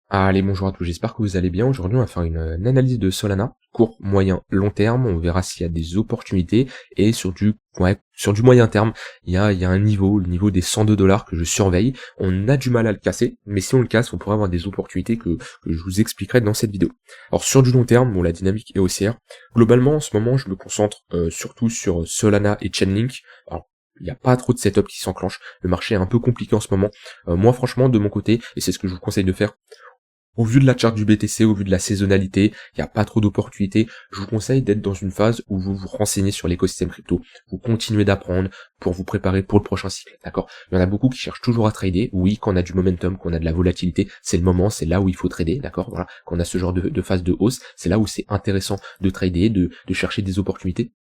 Allez, bonjour à tous, j'espère que vous allez bien. Aujourd'hui, on va faire une analyse de Solana, court, moyen, long terme. On verra s'il y a des opportunités. Et sur du moyen terme, il y a un niveau, le niveau des 102 dollars que je surveille. On a du mal à le casser, mais si on le casse, on pourrait avoir des opportunités que je vous expliquerai dans cette vidéo. Alors sur du long terme, bon, la dynamique est haussière. Globalement, en ce moment, je me concentre surtout sur Solana et Chainlink. Alors, il n'y a pas trop de setup qui s'enclenche. Le marché est un peu compliqué en ce moment. Moi, franchement, de mon côté, et c'est ce que je vous conseille de faire, au vu de la charte du BTC, au vu de la saisonnalité, il n'y a pas trop d'opportunités. Je vous conseille d'être dans une phase où vous vous renseignez sur l'écosystème crypto. Vous continuez d'apprendre pour vous préparer pour le prochain cycle, d'accord? Il y en a beaucoup qui cherchent toujours à trader. Oui, quand on a du momentum, quand on a de la volatilité, c'est le moment, c'est là où il faut trader, d'accord? Voilà, quand on a ce genre de phase de hausse, c'est là où c'est intéressant de trader, de chercher des opportunités.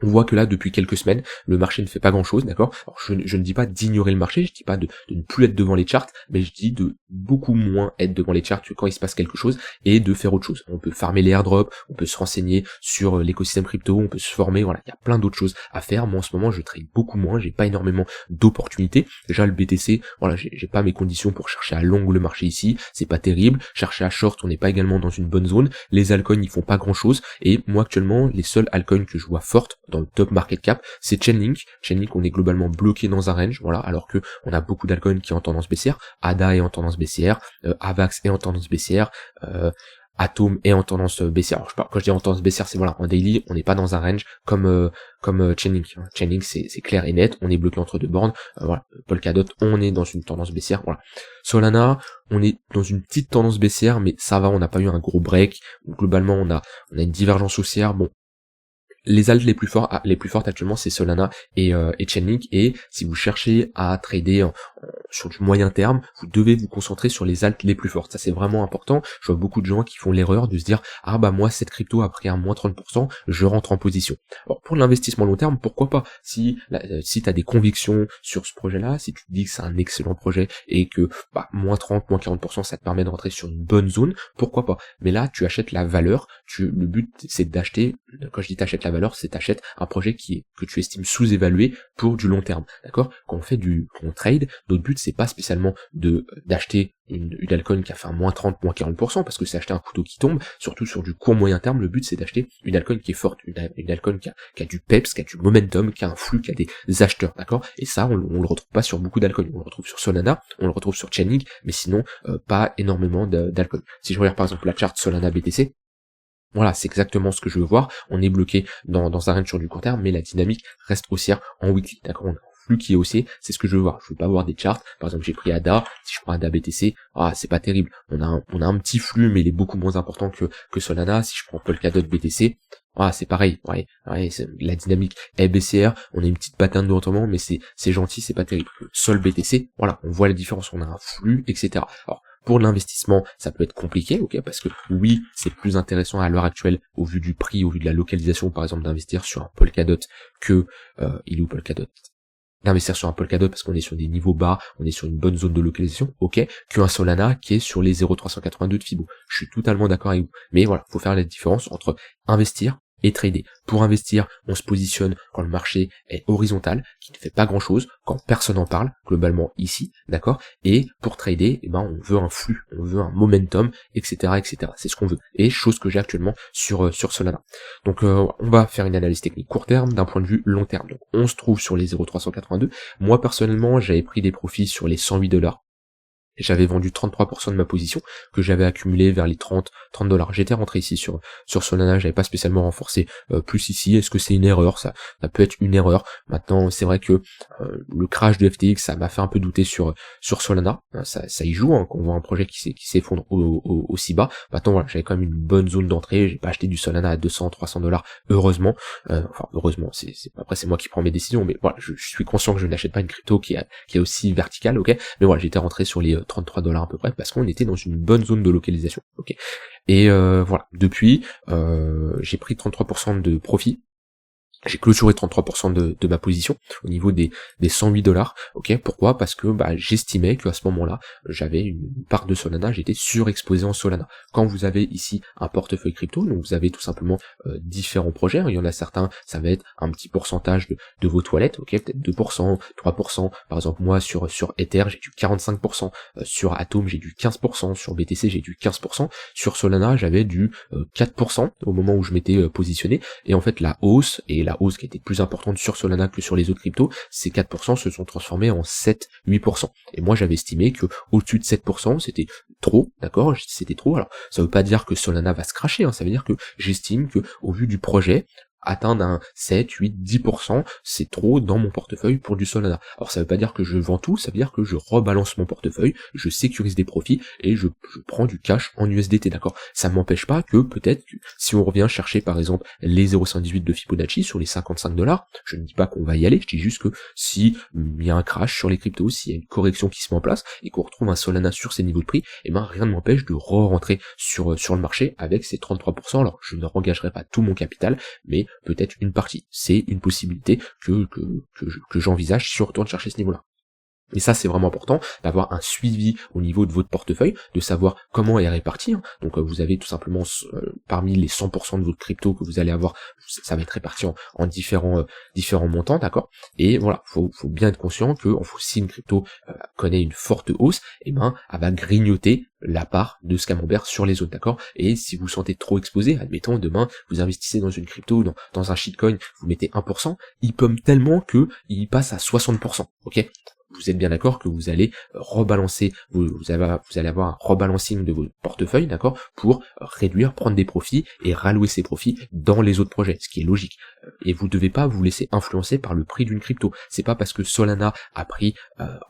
On voit que là, depuis quelques semaines, le marché ne fait pas grand-chose, d'accord? Alors, je ne dis pas d'ignorer le marché, je dis pas de ne plus être devant les charts, mais je dis de beaucoup moins être devant les charts que quand il se passe quelque chose, et de faire autre chose. On peut farmer les airdrops, on peut se renseigner sur l'écosystème crypto, on peut se former, voilà, il y a plein d'autres choses à faire. Moi, en ce moment, je trade beaucoup moins, j'ai pas énormément d'opportunités. Déjà, le BTC, voilà, j'ai pas mes conditions pour chercher à long le marché ici, c'est pas terrible. Chercher à short, on n'est pas également dans une bonne zone. Les altcoins, ils font pas grand-chose, et moi, actuellement, les seuls altcoins que je vois fortes dans le top market cap, c'est Chainlink. Chainlink, on est globalement bloqué dans un range, voilà, alors que on a beaucoup d'altcoins qui est en tendance baissière. ADA est en tendance baissière, Avax est en tendance baissière, Atom est en tendance baissière. Alors, quand je dis en tendance baissière, c'est voilà, en daily, on n'est pas dans un range comme Chainlink. Chainlink, c'est clair et net, on est bloqué entre deux bornes. Voilà, Polkadot, on est dans une tendance baissière. Voilà. Solana, on est dans une petite tendance baissière, mais ça va, on n'a pas eu un gros break. Globalement, on a une divergence haussière. Bon, les alts les plus fortes actuellement, c'est Solana et Chainlink, et si vous cherchez à trader sur du moyen terme, vous devez vous concentrer sur les alts les plus fortes. Ça, c'est vraiment important. Je vois beaucoup de gens qui font l'erreur de se dire, ah bah moi, cette crypto a pris un moins 30%, je rentre en position. Alors pour l'investissement long terme, pourquoi pas? Si tu as des convictions sur ce projet-là, si tu te dis que c'est un excellent projet et que moins 30, moins 40%, ça te permet de rentrer sur une bonne zone, pourquoi pas? Mais là, tu achètes la valeur, le but c'est d'acheter, quand je dis t'achètes la valeur, c'est t'achètes un projet que tu estimes sous-évalué pour du long terme, d'accord? Quand on trade, notre but c'est pas spécialement d'acheter une altcoin qui a fait un moins 30, moins 40%, parce que c'est acheter un couteau qui tombe. Surtout sur du court moyen terme, le but c'est d'acheter une altcoin qui est forte, une altcoin qui a du peps, qui a du momentum, qui a un flux, qui a des acheteurs, d'accord? Et ça, on le retrouve pas sur beaucoup d'altcoins. On le retrouve sur Solana, on le retrouve sur Chainlink, mais sinon, pas énormément d'altcoins. Si je regarde par exemple la charte Solana BTC, voilà, c'est exactement ce que je veux voir. On est bloqué dans un range sur du court terme, mais la dynamique reste haussière en weekly, d'accord? On a un flux qui est haussier, c'est ce que je veux voir. Je veux pas voir des charts. Par exemple, j'ai pris ADA, si je prends ADA BTC, c'est pas terrible. On a un petit flux, mais il est beaucoup moins important que Solana. Si je prends Polkadot BTC, c'est pareil. Ouais, la dynamique est baissière, on a une petite pattern de retournement, mais c'est gentil, c'est pas terrible. Sol BTC, voilà, on voit la différence, on a un flux, etc. Alors, pour l'investissement, ça peut être compliqué, ok, parce que oui, c'est plus intéressant à l'heure actuelle, au vu du prix, au vu de la localisation, par exemple, d'investir sur un Polkadot que, il est où Polkadot? D'investir sur un Polkadot parce qu'on est sur des niveaux bas, on est sur une bonne zone de localisation, ok, qu'un Solana qui est sur les 0,382 de Fibo. Je suis totalement d'accord avec vous. Mais voilà, faut faire la différence entre investir et trader. Pour investir, on se positionne quand le marché est horizontal, qui ne fait pas grand chose, quand personne n'en parle, globalement ici, d'accord? Et pour trader, on veut un flux, on veut un momentum, etc., etc. C'est ce qu'on veut. Et chose que j'ai actuellement sur Solana. Donc, on va faire une analyse technique court terme d'un point de vue long terme. Donc, on se trouve sur les 0,382. Moi, personnellement, j'avais pris des profits sur les 108 dollars. J'avais vendu 33% de ma position que j'avais accumulé vers les 30 dollars. J'étais rentré ici sur Solana, j'avais pas spécialement renforcé plus ici. Est-ce que c'est une erreur? Ça peut être une erreur. Maintenant, c'est vrai que le crash de FTX, ça m'a fait un peu douter sur Solana. Ça y joue, quand on voit un projet qui s'effondre aussi bas. Maintenant, voilà, j'avais quand même une bonne zone d'entrée. J'ai pas acheté du Solana à 200, 300 dollars, heureusement. Heureusement, après c'est moi qui prends mes décisions, mais voilà, je suis conscient que je n'achète pas une crypto qui est aussi verticale, ok. Mais voilà, j'étais rentré sur les 33 dollars à peu près parce qu'on était dans une bonne zone de localisation, ok. Et voilà, depuis j'ai pris 33% de profit J'ai clôturé 33% de ma position au niveau des 108 $. Ok, pourquoi? Parce que j'estimais qu'à ce moment-là, j'avais une part de Solana, j'étais surexposé en Solana. Quand vous avez ici un portefeuille crypto, donc vous avez tout simplement différents projets, hein. Il y en a certains, ça va être un petit pourcentage de vos toilettes, ok, peut-être 2%, 3%. Par exemple, moi sur Ether, j'ai du 45%, sur Atom, j'ai du 15%, sur BTC, j'ai du 15%, sur Solana, j'avais du 4% au moment où je m'étais positionné. Et en fait, la hausse qui était plus importante sur Solana que sur les autres cryptos, ces 4% se sont transformés en 7-8%. Et moi, j'avais estimé que au-dessus de 7%, c'était trop, d'accord? C'était trop. Alors, ça veut pas dire que Solana va se cracher, hein. Ça veut dire que j'estime que, au vu du projet, atteindre un 7, 8, 10%, c'est trop dans mon portefeuille pour du Solana. Alors ça veut pas dire que je vends tout, ça veut dire que je rebalance mon portefeuille, je sécurise des profits et je prends du cash en USDT, d'accord? Ça m'empêche pas que peut-être que si on revient chercher par exemple les 0,518 de Fibonacci sur les 55 $, je ne dis pas qu'on va y aller, je dis juste que si il y a un crash sur les cryptos, s'il y a une correction qui se met en place et qu'on retrouve un Solana sur ces niveaux de prix, et rien ne m'empêche de re-rentrer sur le marché avec ces 33%. Alors je ne rengagerai pas tout mon capital, mais peut-être une partie. C'est une possibilité que j'envisage si on retourne chercher ce niveau-là. Et ça, c'est vraiment important d'avoir un suivi au niveau de votre portefeuille, de savoir comment est réparti, hein. Donc vous avez tout simplement parmi les 100% de votre crypto que vous allez avoir, ça va être réparti en différents montants, d'accord? Et voilà, faut bien être conscient que si une crypto connaît une forte hausse, elle va grignoter la part de ce camembert sur les autres, d'accord? Et si vous sentez trop exposé, admettons demain vous investissez dans une crypto, dans un shitcoin, vous mettez 1%, il pomme tellement que il passe à 60%, ok? Vous êtes bien d'accord que vous allez rebalancer, vous allez avoir un rebalancing de votre portefeuille, d'accord, pour réduire, prendre des profits et rallouer ces profits dans les autres projets, ce qui est logique. Et vous ne devez pas vous laisser influencer par le prix d'une crypto. C'est pas parce que Solana a pris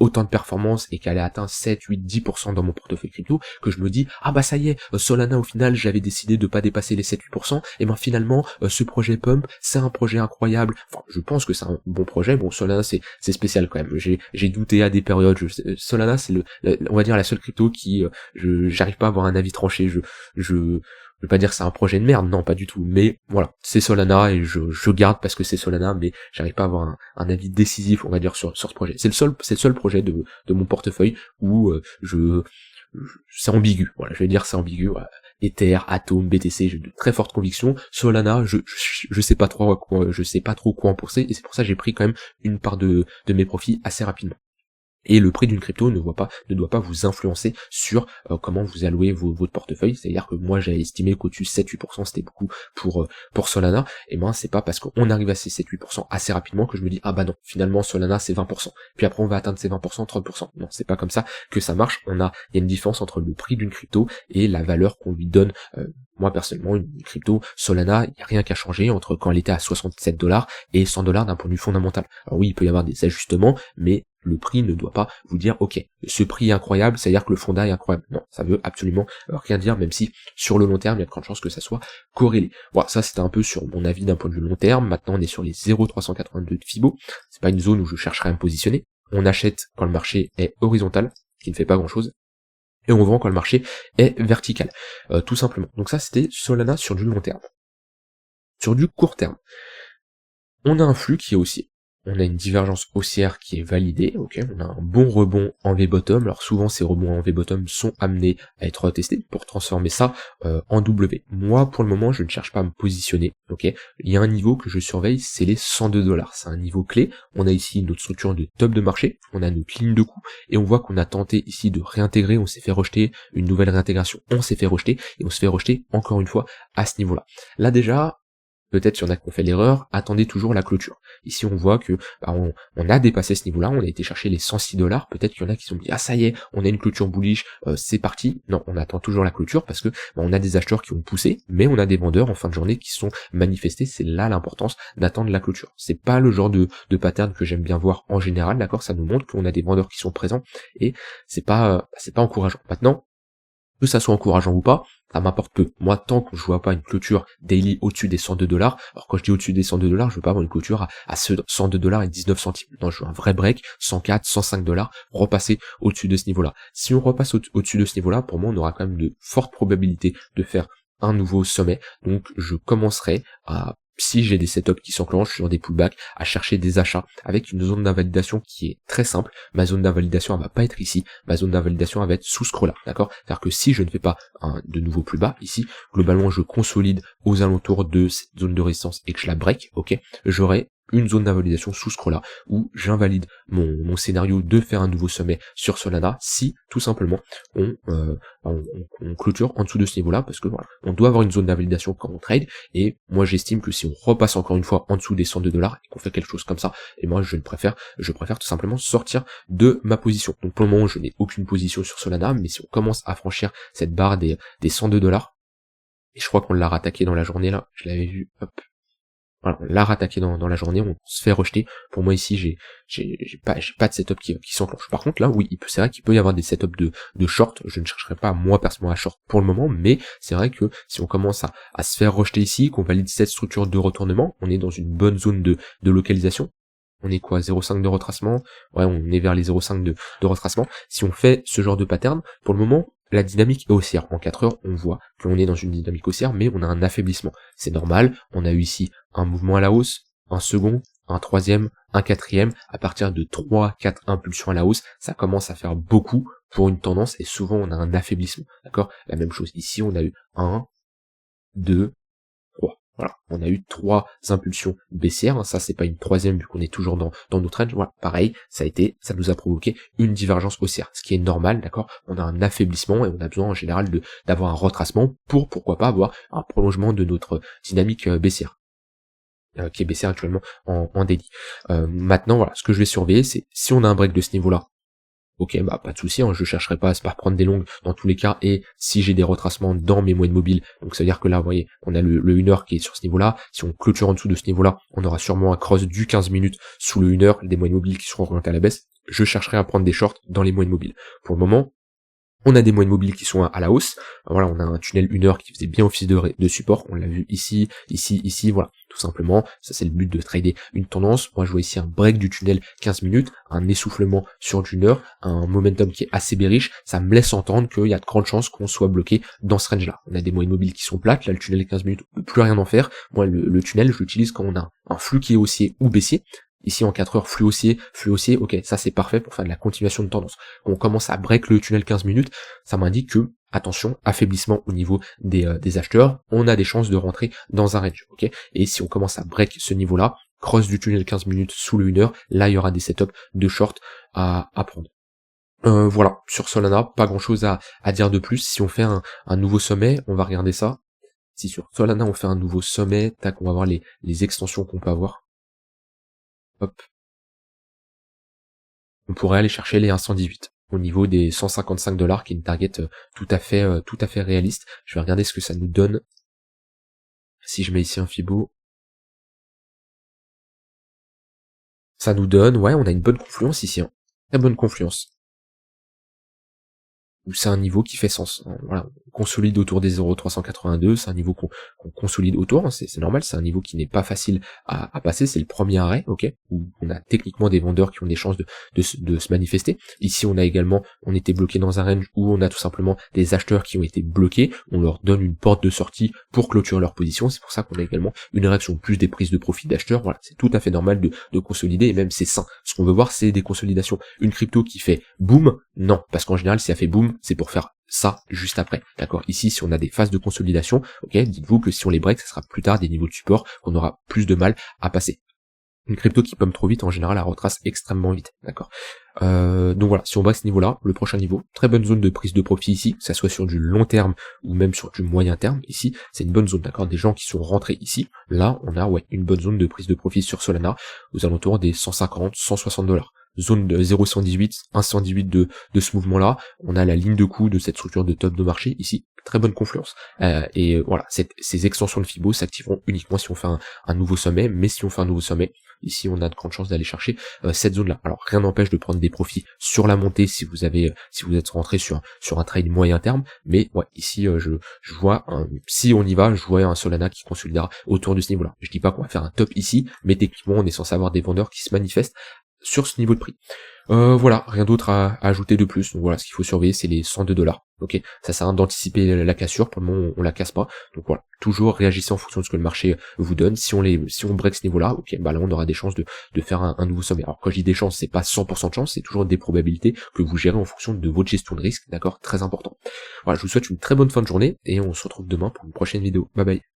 autant de performance et qu'elle a atteint 7, 8, 10% dans mon portefeuille crypto que je me dis ça y est, Solana au final j'avais décidé de pas dépasser les 7, 8%, et finalement ce projet Pump c'est un projet incroyable. Enfin, je pense que c'est un bon projet. Bon, Solana c'est spécial quand même. J'ai douté à des périodes. Solana c'est on va dire la seule crypto qui j'arrive pas à avoir un avis tranché. Je veux pas dire que c'est un projet de merde, non pas du tout, mais voilà, c'est Solana et je garde parce que c'est Solana, mais j'arrive pas à avoir un avis décisif, on va dire, sur ce projet. C'est le seul projet de mon portefeuille où c'est ambigu, voilà, je vais dire c'est ambigu. Voilà. Ether, Atom, BTC, j'ai de très fortes convictions. Solana, je sais pas trop quoi en penser, et c'est pour ça que j'ai pris quand même une part de mes profits assez rapidement. Et le prix d'une crypto ne doit pas vous influencer sur comment vous allouez votre portefeuille. C'est-à-dire que moi j'avais estimé qu'au-dessus de 7-8% c'était beaucoup pour Solana, et c'est pas parce qu'on arrive à ces 7-8% assez rapidement que je me dis non, finalement Solana c'est 20%, puis après on va atteindre ces 20%, 30%. Non, c'est pas comme ça que ça marche. Il y a une différence entre le prix d'une crypto et la valeur qu'on lui donne. Moi personnellement, une crypto Solana, il n'y a rien qu'à changer entre quand elle était à 67 $ et 100 $ d'un point de vue fondamental. Alors oui, il peut y avoir des ajustements, mais le prix ne doit pas vous dire ok, ce prix est incroyable, c'est-à-dire que le fondat est incroyable. Non, ça veut absolument rien dire, même si sur le long terme, il y a de grandes chances que ça soit corrélé. Voilà, ça c'était un peu sur mon avis d'un point de vue long terme. Maintenant on est sur les 0,382 de Fibo, c'est pas une zone où je chercherai à me positionner. On achète quand le marché est horizontal, ce qui ne fait pas grand-chose, et on vend quand le marché est vertical, tout simplement. Donc ça c'était Solana sur du long terme. Sur du court terme, on a un flux qui est haussier. On a une divergence haussière qui est validée, ok, on a un bon rebond en V-bottom. Alors souvent ces rebonds en V-bottom sont amenés à être testés pour transformer ça en W. Moi pour le moment je ne cherche pas à me positionner, ok. Il y a un niveau que je surveille, c'est les 102 $. C'est un niveau clé. On a ici notre structure de top de marché, on a notre ligne de coût, et on voit qu'on a tenté ici de réintégrer, on s'est fait rejeter, une nouvelle réintégration, on s'est fait rejeter, et on se fait rejeter encore une fois à ce niveau-là. Là déjà, peut-être s'il y en a qui ont fait l'erreur, attendez toujours la clôture. Ici on voit que on a dépassé ce niveau-là, on a été chercher les 106 $, peut-être qu'il y en a qui se sont dit ça y est, on a une clôture bullish, c'est parti. Non, on attend toujours la clôture parce que on a des acheteurs qui ont poussé, mais on a des vendeurs en fin de journée qui sont manifestés. C'est là l'importance d'attendre la clôture. C'est pas le genre de pattern que j'aime bien voir en général, d'accord, ça nous montre qu'on a des vendeurs qui sont présents et c'est pas encourageant. Maintenant, que ça soit encourageant ou pas, ça m'importe peu. Moi, tant que je vois pas une clôture daily au-dessus des 102 $, alors quand je dis au-dessus des 102 $, je veux pas avoir une clôture à 102 $ et 19 centimes. Non, je veux un vrai break, 104, 105 $, repasser au-dessus de ce niveau-là. Si on repasse au-dessus de ce niveau-là, pour moi, on aura quand même de fortes probabilités de faire un nouveau sommet. Donc, je commencerai à si j'ai des setups qui s'enclenchent sur des pullbacks, à chercher des achats avec une zone d'invalidation qui est très simple. Ma zone d'invalidation, elle va pas être ici. Ma zone d'invalidation, elle va être sous ce creux-là, d'accord? C'est-à-dire que si je ne fais pas de nouveau plus bas ici, globalement, je consolide aux alentours de cette zone de résistance et que je la break, ok? J'aurai une zone d'invalidation sous ce creux-là où j'invalide mon scénario de faire un nouveau sommet sur Solana si tout simplement on clôture en dessous de ce niveau-là, parce que voilà, on doit avoir une zone d'invalidation quand on trade, et moi j'estime que si on repasse encore une fois en dessous des 102 $ et qu'on fait quelque chose comme ça, et moi je préfère tout simplement sortir de ma position. Donc pour le moment je n'ai aucune position sur Solana, mais si on commence à franchir cette barre des 102 $, et je crois qu'on l'a rattaqué dans la journée là, je l'avais vu, hop. Voilà, on l'a rattaqué dans la journée, on se fait rejeter. Pour moi ici, j'ai pas de setup qui s'enclenche. Par contre là, oui, c'est vrai qu'il peut y avoir des setups de short. Je ne chercherai pas moi personnellement à short pour le moment, mais c'est vrai que si on commence à se faire rejeter ici, qu'on valide cette structure de retournement, on est dans une bonne zone de localisation. On est quoi, 0,5 de retracement? Ouais, on est vers les 0,5 de retracement. Si on fait ce genre de pattern, pour le moment, la dynamique est haussière. En 4 heures, on voit qu'on est dans une dynamique haussière, mais on a un affaiblissement. C'est normal, on a eu ici un mouvement à la hausse, un second, un troisième, un quatrième. À partir de 3-4 impulsions à la hausse, ça commence à faire beaucoup pour une tendance, et souvent on a un affaiblissement. D'accord? La même chose ici, on a eu 1, 2, 3. Voilà, on a eu 3 impulsions baissières, ça c'est pas une troisième vu qu'on est toujours dans notre range. Voilà, pareil, ça nous a provoqué une divergence haussière, ce qui est normal, d'accord? On a un affaiblissement et on a besoin en général d'avoir un retracement pour, pourquoi pas, avoir un prolongement de notre dynamique baissière, qui est baissière actuellement en daily. Maintenant, voilà, ce que je vais surveiller, c'est si on a un break de ce niveau-là, ok, bah pas de souci, hein, je chercherai pas à se prendre des longues dans tous les cas, et si j'ai des retracements dans mes moyennes mobiles, donc ça veut dire que là, vous voyez, on a le 1 heure qui est sur ce niveau-là, si on clôture en dessous de ce niveau-là, on aura sûrement un cross du 15 minutes sous le 1 heure, des moyennes mobiles qui seront orientées à la baisse, je chercherai à prendre des shorts dans les moyennes mobiles. Pour le moment, on a des moyennes mobiles qui sont à la hausse. Voilà, on a un tunnel 1 heure qui faisait bien office de support. On l'a vu ici, voilà. Tout simplement, ça c'est le but de trader une tendance. Moi je vois ici un break du tunnel 15 minutes, un essoufflement sur du 1 heure, un momentum qui est assez bearish. Ça me laisse entendre qu'il y a de grandes chances qu'on soit bloqué dans ce range-là. On a des moyennes mobiles qui sont plates. Là, le tunnel 15 minutes, on peut plus rien en faire. Moi, le tunnel, je l'utilise quand on a un flux qui est haussier ou baissier. Ici en 4 heures, flux haussier, ok, ça c'est parfait pour faire de la continuation de tendance. Quand on commence à break le tunnel 15 minutes, ça m'indique que, attention, affaiblissement au niveau des acheteurs, on a des chances de rentrer dans un range, ok. Et si on commence à break ce niveau-là, cross du tunnel 15 minutes sous le 1 heure, là il y aura des setups de short à prendre. Voilà, sur Solana, pas grand chose à dire de plus. Si on fait un nouveau sommet, on va regarder ça. Si sur Solana on fait un nouveau sommet, tac, on va voir les extensions qu'on peut avoir. Hop. On pourrait aller chercher les 1,118 au niveau des 155 $, qui est une target tout à fait réaliste. Je vais regarder ce que ça nous donne. Si je mets ici un Fibo, ça nous donne, ouais, on a une bonne confluence ici, hein. Très bonne confluence. C'est un niveau qui fait sens. Voilà, on consolide autour des 0,382, c'est un niveau qu'on consolide autour, hein, c'est normal, c'est un niveau qui n'est pas facile à passer, c'est le premier arrêt, ok, où on a techniquement des vendeurs qui ont des chances de se manifester. Ici on était bloqué dans un range où on a tout simplement des acheteurs qui ont été bloqués, on leur donne une porte de sortie pour clôturer leur position, c'est pour ça qu'on a également une réaction plus des prises de profit d'acheteurs. Voilà, c'est tout à fait normal de consolider, et même c'est sain. Ce qu'on veut voir, c'est des consolidations. Une crypto qui fait boom, non, parce qu'en général si elle fait boom, c'est pour faire ça juste après, d'accord. Ici, si on a des phases de consolidation, ok, dites-vous que si on les break, ça sera plus tard des niveaux de support qu'on aura plus de mal à passer. Une crypto qui pomme trop vite, en général, elle retrace extrêmement vite, d'accord. Donc voilà, si on break ce niveau-là, le prochain niveau, très bonne zone de prise de profit ici, que ça soit sur du long terme ou même sur du moyen terme, ici, c'est une bonne zone, d'accord. Des gens qui sont rentrés ici, là, on a, ouais, une bonne zone de prise de profit sur Solana, aux alentours des 150, 160 $. Zone de 0,118, 1,118 de ce mouvement-là, on a la ligne de coup de cette structure de top de marché ici, très bonne confluence. Et voilà, ces extensions de Fibo s'activeront uniquement si on fait un nouveau sommet, mais si on fait un nouveau sommet, ici on a de grandes chances d'aller chercher cette zone-là. Alors rien n'empêche de prendre des profits sur la montée si vous êtes rentré sur un trade moyen terme, mais ouais, ici je vois si on y va, je vois un Solana qui consolidera autour de ce niveau-là. Je dis pas qu'on va faire un top ici, mais techniquement on est censé avoir des vendeurs qui se manifestent sur ce niveau de prix. Voilà, rien d'autre à ajouter de plus. Donc voilà, ce qu'il faut surveiller, c'est les 102 $. Ok, ça sert à rien d'anticiper la cassure. Pour le moment, on la casse pas. Donc voilà, toujours réagissez en fonction de ce que le marché vous donne. Si on break ce niveau-là, ok, bah là on aura des chances de faire un nouveau sommet. Alors quand je dis des chances, c'est pas 100% de chance, c'est toujours des probabilités que vous gérez en fonction de votre gestion de risque, d'accord, très important. Voilà, je vous souhaite une très bonne fin de journée et on se retrouve demain pour une prochaine vidéo. Bye bye.